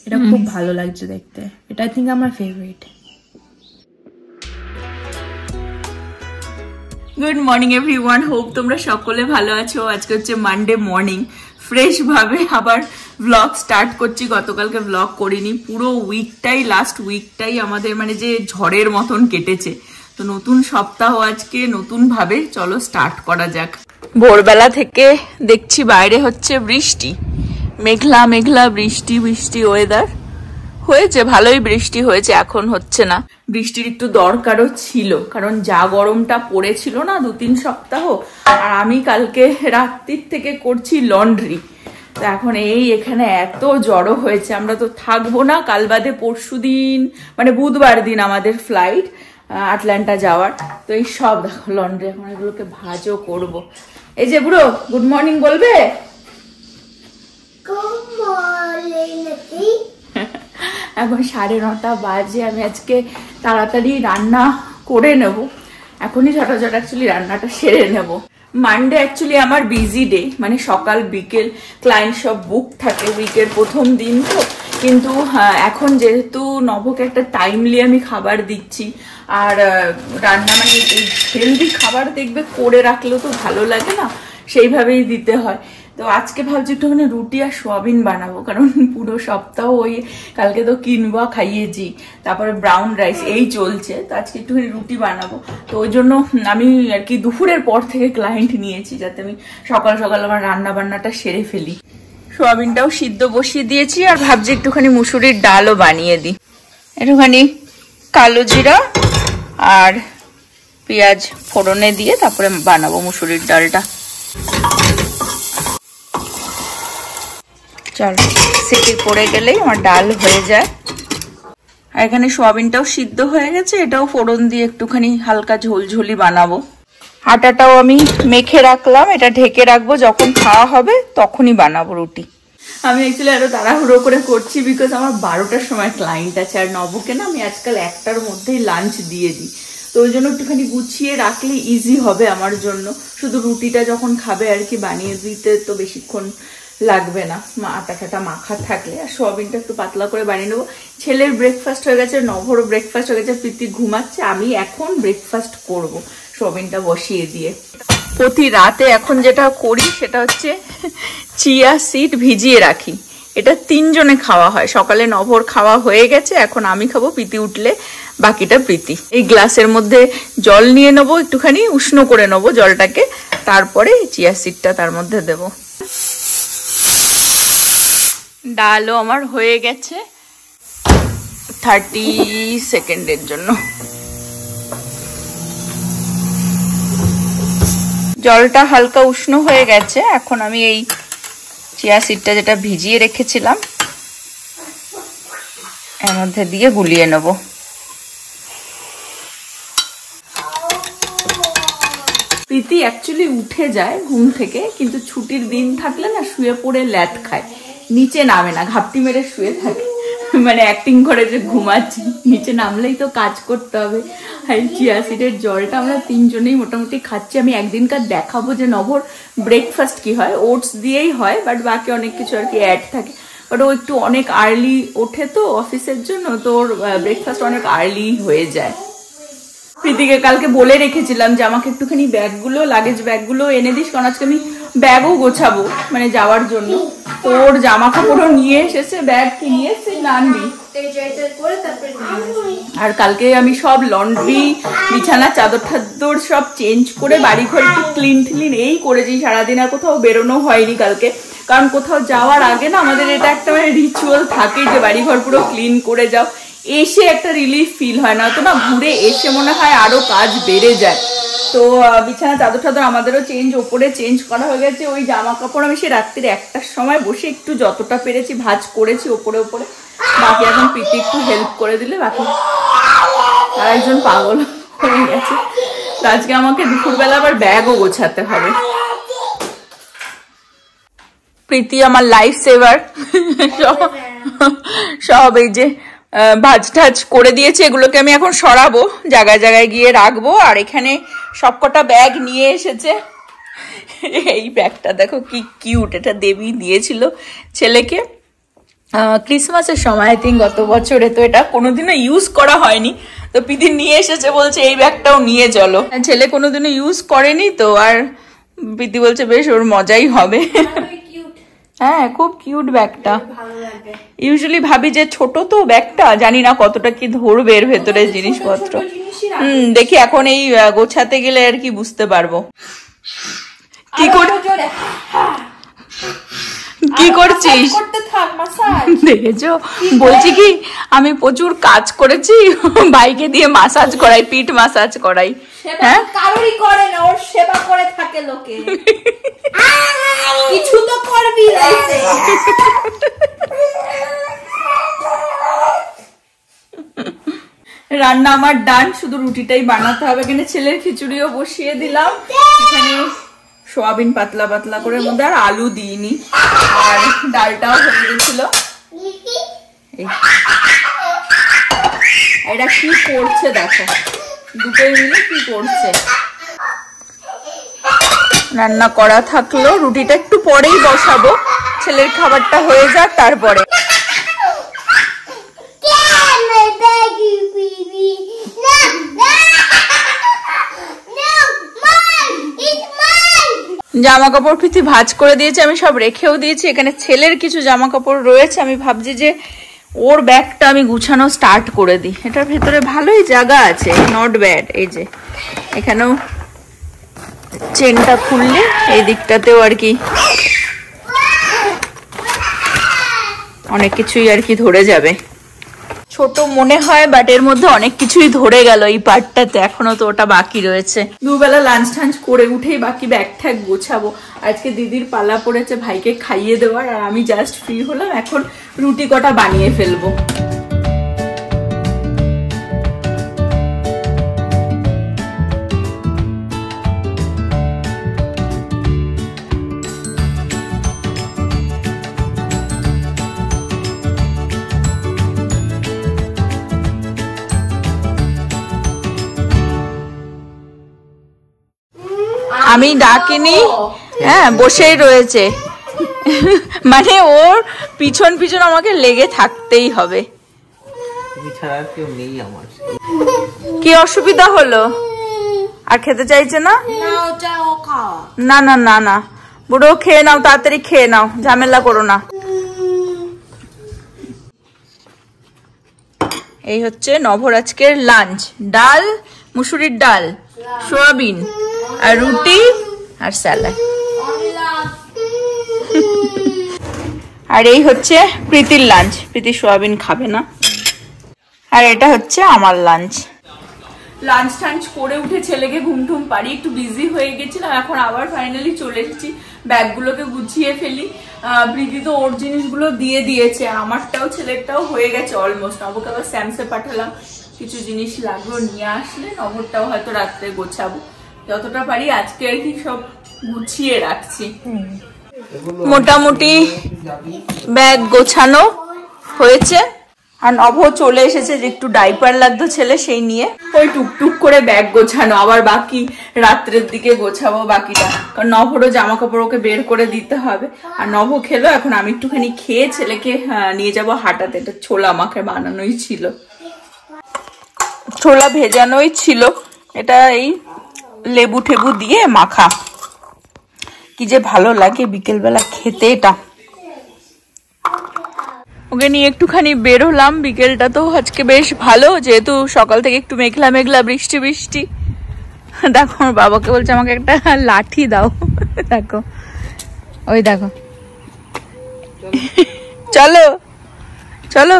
এটা খুব ভালো লাগছে দেখতে, এটা আই থিঙ্ক আমার favourite. Good morning everyone, hope তোমরা সকলে ভালো আছো। আজকে হচ্ছে মানডে মর্নিং, ফ্রেশ ভাবে আবার ব্লগ স্টার্ট করছি। গতকালকে ব্লগ করিনি, পুরো উইকটাই লাস্ট উইকটাই আমাদের মানে যে ঝড়ের মতন কেটেছে। তো নতুন সপ্তাহ আজকে, নতুন ভাবে চলো স্টার্ট করা যাক। ভোরবেলা থেকে দেখছি বাইরে হচ্ছে বৃষ্টি, মেঘলা মেঘলা বৃষ্টি বৃষ্টি ওয়েদার হয়েছে, ভালোই বৃষ্টি হয়েছে। এখন হচ্ছে না, বৃষ্টির একটু দরকারও ছিল, কারণ যা গরমটা পড়েছিল না 2-3 সপ্তাহ। আর আমি কালকে রাত্রির থেকে করছি লন্ড্রি, তো এখন এই এখানে এত জড়ো হয়েছে। আমরা তো থাকবো না, কাল বাদে পরশু দিন মানে বুধবার দিন আমাদের ফ্লাইট আটলান্টা যাওয়ার। তো এই সব দেখো লন্ড্রি, এখন এগুলোকে ভাজও করব। এই যে বুড়ো গুড মর্নিং বলবে? এখন 9:30 বাজে, আমি আজকে তাড়াতাড়ি রান্না করে নেব, এখনই ঝটাঝট অ্যাকচুয়ালি রান্নাটা সেরে নেব। মানডে অ্যাকচুয়ালি আমার বিজি ডে, মানে সকাল বিকেল ক্লায়েন্ট সব বুক থাকে, উইকের প্রথম দিন তো। কিন্তু এখন যেহেতু নবকে একটা টাইমলি আমি খাবার দিচ্ছি, আর রান্না মানে হেলদি খাবার দেখবে করে রাখলেও তো ভালো লাগে না, সেইভাবেই দিতে হয়। তো আজকে ভাবছি একটুখানি রুটি আর সোয়াবিন বানাবো, কারণ পুরো সপ্তাহ ওই কালকে তো কিনবা খাইয়েছি, তারপরে ব্রাউন রাইস এই চলছে। তো আজকে একটুখানি রুটি বানাবো, তো ওই জন্য আমি আর কি দুপুরের পর থেকে ক্লায়েন্ট নিয়েছি, যাতে আমি সকাল সকাল আমার রান্না বান্নাটা সেরে ফেলি। সোয়াবিনটাও সিদ্ধ বসিয়ে দিয়েছি, আর ভাবছি একটুখানি মুসুরির ডালও বানিয়ে দিই। একটুখানি কালো জিরা আর পেঁয়াজ ফোড়নে দিয়ে তারপরে বানাবো মুসুরির ডালটা। চলো, সিটি পড়ে গেলেই আমার ডাল হয়ে যায়। আর এখানে সোয়াবিনটাও সিদ্ধ হয়ে গেছে, এটাও ফোড়ন দিয়ে একটুখানি হালকা ঝোলঝোলি বানাবো। আটাটাও আমি মেখে রাখলাম, এটা ঢেকে রাখবো, যখন খাওয়া হবে তখনই বানাবো রুটি। আমি অ্যাকচুয়ালি আরো তাড়াহুড়ো করে করছি, বিকজ আমার 12টার সময় ক্লায়েন্ট আছে, আর নবকে না আমি আজকাল 1টার মধ্যেই লাঞ্চ দিয়ে দিই। তো ওই জন্য একটুখানি গুছিয়ে রাখলে ইজি হবে আমার জন্য। শুধু রুটিটা যখন খাবে আর কি বানিয়ে দিতে তো বেশিক্ষণ লাগবে না, আটা ঠাটা মাখা থাকলে। আর সোয়াবিনটা একটু পাতলা করে বানিয়ে নেবো। ছেলের ব্রেকফাস্ট হয়ে গেছে, নভরও ব্রেকফাস্ট হয়ে গেছে, প্রীতি ঘুমাচ্ছে, আমি এখন ব্রেকফাস্ট করব সোয়াবিনটা বসিয়ে দিয়ে। প্রতি রাতে এখন যেটা করি সেটা হচ্ছে চিয়া সিড ভিজিয়ে রাখি, এটা 3 জনে খাওয়া হয়। সকালে নভর খাওয়া হয়ে গেছে, এখন আমি খাবো, প্রীতি উঠলে বাকিটা প্রীতি। এই গ্লাসের মধ্যে জল নিয়ে নেবো, একটুখানি উষ্ণ করে নেবো জলটাকে, তারপরে চিয়া সিডটা তার মধ্যে দেবো। ডালও আমার হয়ে গেছে 30 সেকেন্ডের জন্য। জলটা হালকা উষ্ণ হয়ে গেছে, এখন আমি এই চিয়া সিডটা যেটা ভিজিয়ে রেখেছিলাম এর মধ্যে দিয়ে গুলিয়ে নেব। প্রীতি অ্যাকচুয়ালি উঠে যায় ঘুম থেকে, কিন্তু ছুটির দিন থাকলে না শুয়ে পড়ে ল্যাট খায়, নিচে নামে না, ঘাপটি মেরে শুয়ে থাকে, মানে অ্যাক্টিং করে যে ঘুমাচ্ছি, নিচে নামলেই তো কাজ করতে হবে। আর চিয়া সিডের জলটা আমরা 3 জনেই মোটামুটি খাচ্ছি। আমি একদিনকার দেখাবো যে নভর ব্রেকফাস্ট কি হয়, ওটস দিয়েই হয়, বাট বাকি অনেক কিছু আর কি অ্যাড থাকে। বাট ও একটু অনেক আর্লি ওঠে তো অফিসের জন্য, তো ওর ব্রেকফাস্ট অনেক আর্লি হয়ে যায়। প্রীতিকে কালকে বলে রেখেছিলাম যে আমাকে একটুখানি ব্যাগগুলো, লাগেজ ব্যাগগুলো এনে দিস, কারণ আজকে আমি ব্যাগও গোছাবো মানে যাওয়ার জন্য। তো ওর জামা কাপড়ও নিয়ে এসেছে, ব্যাগ কি নিয়ে এসেছে নানবি। আর কালকে আমি সব লন্ড্রি, বিছানা, চাদর টাদর সব চেঞ্জ করে বাড়ি ঘর একটু ক্লিন ট্লিন এই করেছি সারাদিন। আর কোথাও বেরোনো হয়নি কালকে, কারণ কোথাও যাওয়ার আগে না আমাদের এটা একটা মানে রিচুয়াল থাকে যে বাড়ি ঘর পুরো ক্লিন করে যাও, এসে একটা রিলিফ ফিল হয়, না তো না ঘুরে এসে মনে হয় আরো কাজ বেড়ে যায়। তো বিছানা চাদর টাদর আমাদেরও চেঞ্জ, ওপরে চেঞ্জ করা হয়ে গেছে। ওই জামা কাপড় আমি সে রাত্রির 1টার সময় বসে একটু যতটা পেরেছি ভাঁজ করেছি ওপরে ওপরে, বাকি এখন প্রীতি একটু হেল্প করে দিলে বাকি। আর একজন পাগল হয়ে গেছে, তো আজকে আমাকে দুপুরবেলা আবার ব্যাগও গোছাতে হবে। প্রীতি আমার লাইফ সেভার, সব এই যে ভাজ টাজ করে দিয়েছে, এগুলোকে আমি এখন সরাবো, জায়গায় জায়গায় গিয়ে রাখবো। আর এখানে সবকটা ব্যাগ নিয়ে এসেছে। এই ব্যাগটা দেখো কি কিউট, এটা দেবী দিয়েছিল ছেলেকে। ক্রিসমাসের সময়, আই থিঙ্ক গত বছরে। তো এটা কোনোদিনও ইউজ করা হয়নি, তো পিদি নিয়ে এসেছে, বলছে এই ব্যাগটাও নিয়ে চলো। ছেলে কোনোদিনও ইউজ করেনি তো, আর পিদি বলছে বেশ ওর মজাই হবে। হ্যাঁ, খুব কিউট ব্যাগটা। ইউজুয়ালি ভাবি যে ছোট তো ব্যাগটা, জানি না কতটা কি ধরবে এর ভেতরে জিনিসপত্র। দেখি এখন এই গোছাতে গেলে আর কি বুঝতে পারবো। কি করছিস? দেখেছো, বলছি কি আমি প্রচুর কাজ করেছি, বাইকে দিয়ে মাসাজ করাই, পিঠ মাসাজ করাই। হ্যাঁ, কারোরই করে না, ওর সেবা করে থাকে লোকে। কিছু তো করবি। রান্না আমার ডান, শুধু রুটিটাই বানাতে হবে। এখানে ছেলের খিচুড়িও বসিয়ে দিলাম, এখানে সোয়াবিন পাতলা পাতলা করে, মধ্যে আর আলু দিইনি, আর ডালটাও হয়ে গেছিল। এটা কি করছে দেখো, দুটোই মিলে কি করছে। রান্না করা থাকলো, রুটিটা একটু পরেই বসাবো, ছেলের খাবারটা হয়ে যাক তারপরে। জামা কাপড় পিথি ভাঁজ করে দিয়েছে, আমি সব রেখেও দিয়েছি। এখানে ছেলের কিছু জামা কাপড় রয়েছে, আমি ভাবছি যে ওর ব্যাগটা আমি গুছানো স্টার্ট করে দিই। এটার ভেতরে ভালোই জায়গা আছে, নট ব্যাড। এই যে এখানেও চেনটা খুললে এই দিকটাতেও আর কি অনেক কিছুই আর কি ধরে যাবে। ছোট মনে হয়, বাট এর মধ্যে অনেক কিছুই ধরে গেল এই পার্টটাতে, এখনো তো ওটা বাকি রয়েছে। দুবেলা লাঞ্চ টাঞ্চ করে উঠেই বাকি ব্যাগ ঠ্যাগ গোছাবো। আজকে দিদির পালা পড়েছে ভাইকে খাইয়ে দেওয়ার, আর আমি জাস্ট ফ্রি হলাম, এখন রুটি কটা বানিয়ে ফেলবো। আমি ডাকিনি, হ্যাঁ বসেই রয়েছে, মানে ওর পিছন পিছন আমাকে লেগে থাকতেই হবে। কি অসুবিধা হলো? আর খেতে চাইছে না? না না না না, বুড়ো খেয়ে নাও, তাড়াতাড়ি খেয়ে নাও, ঝামেলা করো না। এই হচ্ছে নভর আজকের লাঞ্চ, ডাল, মুসুরির ডাল, সোয়াবিন আর রুটি আর স্যালাড। আর এই হচ্ছে প্রীতির লাঞ্চ, প্রীতি সোয়াবিন খাবে না। আর এটা হচ্ছে আমার লাঞ্চ। লাঞ্চ টাঞ্চ করে উঠে ছেলেকে ঘুম টুম পারি, একটু বিজি হয়ে গেছিলাম, এখন আবার ফাইনালি চলে এসেছি। ব্যাগগুলোকে গুছিয়ে ফেলি। প্রীতি তো ওর জিনিসগুলো দিয়ে দিয়েছে, আমারটাও ছেলেরটাও হয়ে গেছে অলমোস্ট। নবকে আবার স্যামসে পাঠালাম, কিছু জিনিস লাগলো, নিয়ে আসলে নবরটাও হয়তো রাত্রে গোছাবো। যতটা পারি আজকে আর কি সব গুছিয়ে রাখছি। মোটামুটি ব্যাগ গোছানো হয়েছে, আর নভ চলে এসেছে, যে একটু ডাইপার লাগতো ছেলে, সেই নিয়ে ওই টুকটুক করে ব্যাগ গোছানো। আবার বাকি রাত্রের দিকে গোছাবো বাকিটা, কারণ নভরও জামা কাপড় ওকে বের করে দিতে হবে। আর নভ খেলো, এখন আমি একটুখানি খেয়ে ছেলেকে নিয়ে যাব হাঁটাতে। এটা ছোলা আমাকে বানানোই ছিল, ছোলা ভেজানোই ছিল। এটা এই লেবু টেবু দিয়ে মাখা, কি যে ভালো লাগে বিকেল বেলা খেতে এটা। ওকে নিয়ে একটুখানি বেরোলাম, বিকেলটা তো আজকে বেশ ভালো, যেহেতু সকাল থেকে একটু মেঘলা মেঘলা, বৃষ্টি বৃষ্টি। দেখো আমার বাবাকে বলছে আমাকে একটা লাঠি দাও, দেখো ওই দেখো, চলো চলো,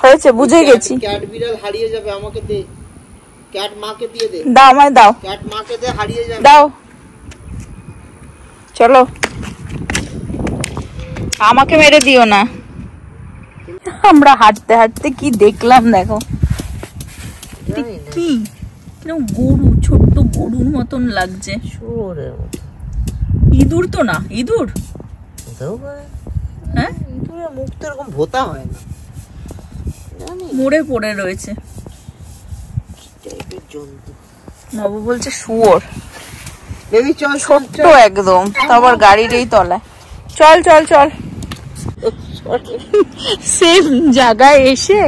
হয়েছে, বুঝে গেছি। ক্যাট বিড়াল হারিয়ে যাবে, আমাকে দে। ক্যাট মাকে দিয়ে দে। দাও, আমায় দাও। ক্যাট মাকে দে, হারিয়ে যাবে। দাও, চলো, আমাকে মেরে দিও না। আমরা হাঁটতে হাঁটতে কি দেখলাম দেখো, কি গরু, ছোট্ট গরুর মতন লাগছে। ইঁদুর তো না, ইঁদুর, হ্যাঁ ইঁদুরের মুখ তো এরকম ভোতা হয় না, মরে পড়ে রয়েছে। নব বলছে শুয়োর, ছোট্ট একদম, তো আবার গাড়ির এই তলায়। চল চল চল। সেম জায়গায় এসে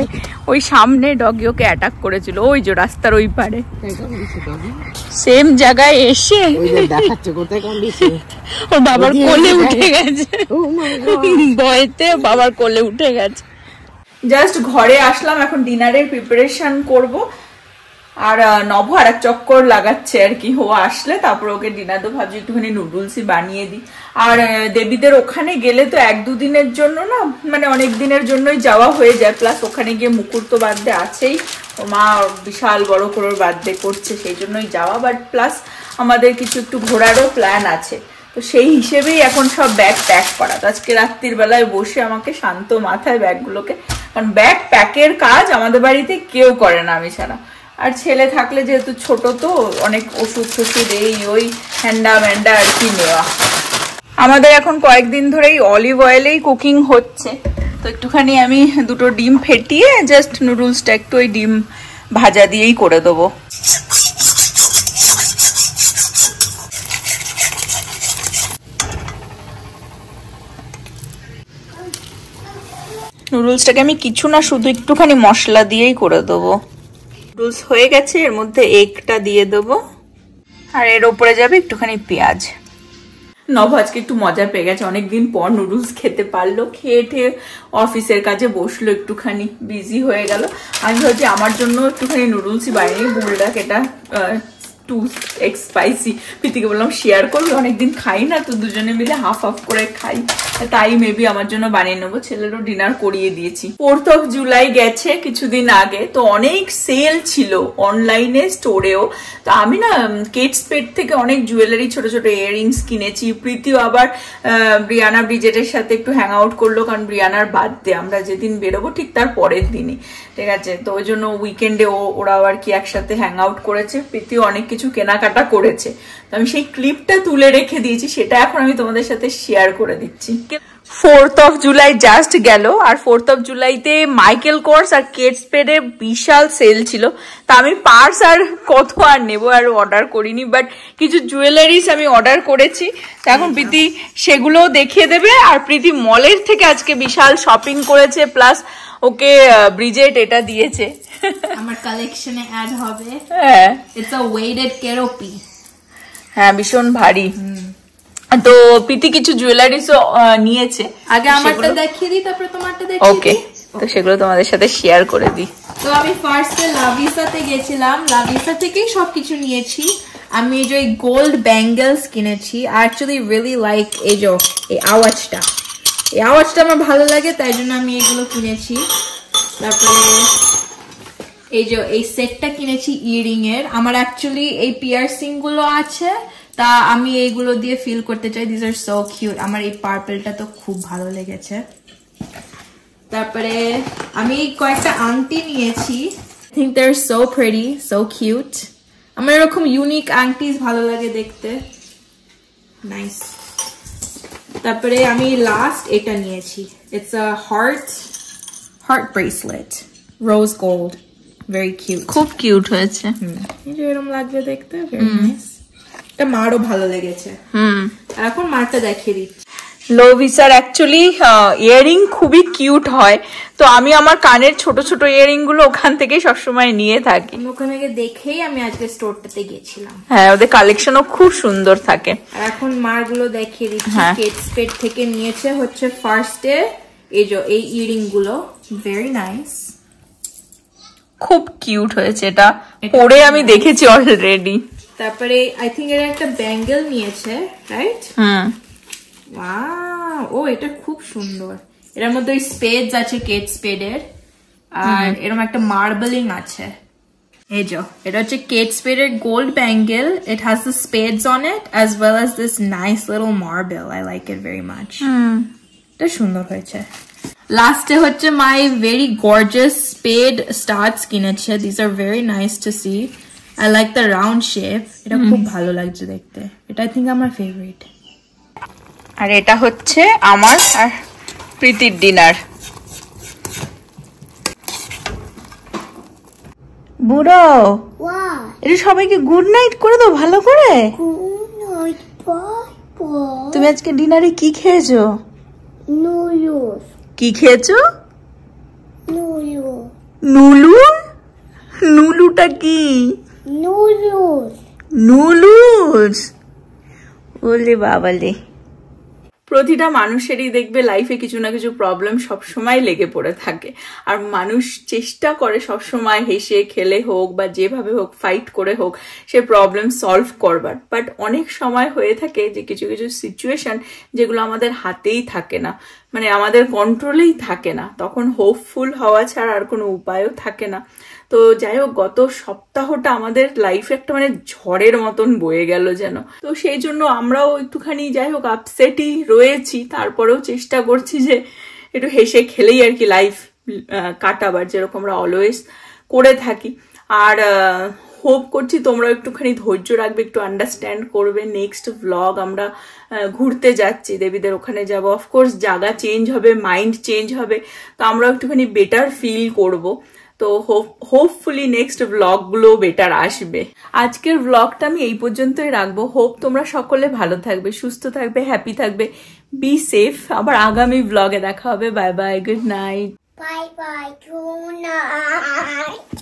ওই সামনে ডগি ওকে অ্যাটাক করেছিল, ওই যে রাস্তার ওই পারে। সেম জায়গায় এসে ওর বাবার কোলে উঠে গেছে, ভয়তে বাবার কোলে উঠে গেছে। জাস্ট ঘরে আসলাম, এখন ডিনারের প্রিপারেশন করব। আর নভ আর এক চক্কর লাগাচ্ছে আর কি, ও আসলে তারপর ওকে ডিনার তো ভাবছি একটুখানি নুডলসই বানিয়ে দিই। আর দেবীদের ওখানে গেলে তো 1-2 দিনের জন্য না, মানে অনেক দিনের জন্যই যাওয়া হয়ে যায়। প্লাস ওখানে গিয়ে মুকুর তো বার্থডে আছেই, ও মা বিশাল বড় করে বার্থডে করছে, সেই জন্যই যাওয়া। বাট প্লাস আমাদের কিছু একটু ঘোরারও প্ল্যান আছে, তো সেই হিসেবেই এখন সব ব্যাগ প্যাক করা। তো আজকে রাত্রির বেলায় বসে আমাকে শান্ত মাথায় ব্যাগগুলোকে, কারণ ব্যাগ প্যাকের কাজ আমাদের বাড়িতে কেউ করে না আমি ছাড়া। আর ছেলে থাকলে যেহেতু ছোট, তো অনেক ওষুধ টষুধ এই ওই হ্যান্ডা ম্যান্ডা আর কি নেওয়া। আমাদের এখন কয়েকদিন ধরেই অলিভ অয়েলেই কুকিং হচ্ছে, তো একটুখানি আমি 2টো ডিম ফেটিয়ে জাস্ট নুডলসটা একটু ওই ডিম ভাজা দিয়েই করে দেবো। নুডলসটাকে আমি কিছু না, শুধু একটুখানি মশলা দিয়েই করে দেবো। নুডলস হয়ে গেছে, এর মধ্যে এগটা দিয়ে দেবো, আর এর ওপরে যাবে একটুখানি পেঁয়াজ। নভ আজকে একটু মজা পেয়ে গেছে, অনেকদিন পর নুডলস খেতে পারলো। খেয়ে ঠেয়ে অফিসের কাজে বসলো, একটুখানি বিজি হয়ে গেল। আমি ভাবছি আমার জন্য একটুখানি নুডলসই বানিয়ে, বুলডাক এটা 2 এগ স্পাইসি। প্রীতিকে বললাম শেয়ার করবি, অনেকদিন খাই না তো, দুজনে মিলে হাফ হাফ করে খাই, তাই মেবি আমার জন্য বানিয়ে নেবো। ছেলেরও ডিনার করিয়ে দিয়েছি। 4th of July গেছে কিছুদিন আগে, তো অনেক সেল ছিল অনলাইনে, স্টোরেও। তো আমি না কেট স্পেড থেকে অনেক জুয়েলারি, ছোট ছোট ইয়াররিংস কিনেছি। প্রীতিও আবার ব্রিয়ানা ব্রিজেটের সাথে একটু হ্যাং আউট করলো, কারণ ব্রিয়ানার বার্থডে, আমরা যেদিন বেরোবো ঠিক তার পরের দিনই, ঠিক আছে। তো ওই জন্য উইকেন্ডে ওরা আর কি একসাথে হ্যাং আউট করেছে। প্রীতিও অনেক কিছু কেনাকাটা করেছে, তো আমি সেই ক্লিপটা তুলে রেখে দিয়েছি, সেটা এখন আমি তোমাদের সাথে শেয়ার করে দিচ্ছি। 4th of July জাস্ট গেল, আর 4th of Julyতে মাইকেল কোর্স আর কেট স্পেডে বিশাল সেল ছিল। তা আমি পার্স আর কত আর নেবো, আর অর্ডার করিনি, বাট কিছু জুয়েলারিস আমি অর্ডার করেছি। তো এখন প্রীতি সেগুলো দেখিয়ে দেবে। আর প্রীতি মলের থেকে আজকে বিশাল শপিং করেছে, প্লাস ওকে ব্রিজেট এটা দিয়েছে, আমার কালেকশনে অ্যাড হবে। হ্যাঁ, ইটস আ ওয়েটেড কেরোপি। হ্যাঁ, ভীষণ ভারী। তো প্রীতি কিছু জুয়েলারিসও নিয়েছে। আগে আমারটা দেখিয়ে দিই, তারপরে তোমারটা দেখিয়ে দিই। ওকে, তো সেগুলো তোমাদের সাথে শেয়ার করে দিই। তো আমি ফার্স্টে লাভিসাতে গেছিলাম, লাভিসা থেকেই সবকিছু নিয়েছি। আমি এই যে গোল্ড ব্যাঙ্গেলস কিনেছি। অ্যাকচুয়ালি রিয়েলি লাইক এই আওয়াজটা, এই আওয়াজটা আমার ভালো লাগে, তাই জন্য আমি এগুলো কিনেছি। তারপরে এই যে এই সেটটা কিনেছি ইয়ারিং এর। আমার অ্যাকচুয়ালি এই পিয়ার্সিং গুলো আছে, তা আমি এইগুলো দিয়ে ফিল করতে চাই। This are so cute. আমার এই পার্পলটা তো খুব ভালো লেগেছে। তারপরে আমি কয়েকটা আংটি নিয়েছি। I think they are so pretty, so cute. আমার এরকম ইউনিক আংটিস ভালো লাগে দেখতে, নাইস। তারপরে আমি লাস্ট এটা নিয়েছি, it's a heart bracelet, rose gold, very cute, খুব কিউট হয়েছে। এরকম লাগবে দেখতে, ভেরি নাইস। এটা মারও ভালো লেগেছে। এখন মারটা দেখিয়ে দিচ্ছি। লোভিসার অ্যাকচুয়ালি ইয়ারিং খুবই কিউট হয়, তো আমি আমার কানের ছোট ছোট ইয়ারিং গুলো ওখান থেকে সবসময় নিয়ে থাকি। ওখানে দেখেই আমি আজকে স্টোরটাতে গেছিলাম। হ্যাঁ, ওদের কালেকশনও খুব সুন্দর থাকে। আর এখন মারগুলো দেখিয়ে দিচ্ছি। কেট স্পেড থেকে নিয়েছে হচ্ছে ফার্স্টে এই যে এই ইয়ারিং গুলো, ভেরি নাইস, খুব কিউট হয়েছে। এটা পরে আমি দেখেছি অলরেডি। তারপরে আই থিঙ্ক এর একটা ব্যাঙ্গেল নিয়েছে, রাইট? ওয়াও, ও এটা খুব সুন্দর। এর মধ্যে ওই স্পেডস আছে কেট স্পেডের, আর এরকম একটা মার্বেলিং আছে। এই যে এটা হচ্ছে কেট স্পেডের gold bangle. It has the spades on it as well as this nice little marble. I like it very much. এটা সুন্দর হয়েছে। লাস্টে হচ্ছে my very gorgeous spade studs কিনেছে। This are very nice to see. I like the round shape. এটা খুব ভালো লাগছে দেখতে। এটা আই থিঙ্ক আমার ফেভারিট। আর এটা হচ্ছে আমার আর প্রীতির ডিনার। বুড়ো, এটা সবাইকে গুড নাইট করে দাও ভালো করে। Good night, bye. তুমি আজকে ডিনারে কি খেয়েছো? নুডলস কি খেয়েছো? নুডলস নুলু? নুলুটা কি? নুডলস নুলুস? ওলে বাবালে। প্রতিটা মানুষেরই দেখবে লাইফে কিছু না কিছু প্রবলেম সবসময় লেগে পড়ে থাকে, আর মানুষ চেষ্টা করে সবসময় হেসে খেলে হোক বা যেভাবে হোক ফাইট করে হোক সে প্রবলেম সলভ করবার। বাট অনেক সময় হয়ে থাকে যে কিছু কিছু সিচুয়েশন যেগুলো আমাদের হাতেই থাকে না, মানে আমাদের কন্ট্রোলেই থাকে না, তখন হোপফুল হওয়া ছাড়া আর কোনো উপায়ও থাকে না। তো যাই হোক, গত সপ্তাহটা আমাদের লাইফে একটা মানে ঝড়ের মতন বয়ে গেল যেন। তো সেই জন্য আমরাও একটুখানি যাই হোক আপসেটই রয়েছি, তারপরেও চেষ্টা করছি যে একটু হেসে খেলেই আর কি লাইফ কাটাবার, যেরকম আমরা অলওয়েজ করে থাকি। আর হোপ করছি তোমরা একটুখানি ধৈর্য রাখবে, একটু আন্ডারস্ট্যান্ড করবে। নেক্সট ব্লগ আমরা ঘুরতে যাচ্ছি, দেবীদের ওখানে যাবো। অফকোর্স জায়গা চেঞ্জ হবে, মাইন্ড চেঞ্জ হবে, তো আমরা একটুখানি বেটার ফিল করব। তো হোপফুলি নেক্সট ব্লগগুলো বেটার আসবে। আজকের ব্লগটা আমি এই পর্যন্তই রাখবো। হোপ তোমরা সকলে ভালো থাকবে, সুস্থ থাকবে, হ্যাপি থাকবে, বি সেফ। আবার আগামী ব্লগে দেখা হবে। Bye bye, good night. Bye bye, good night.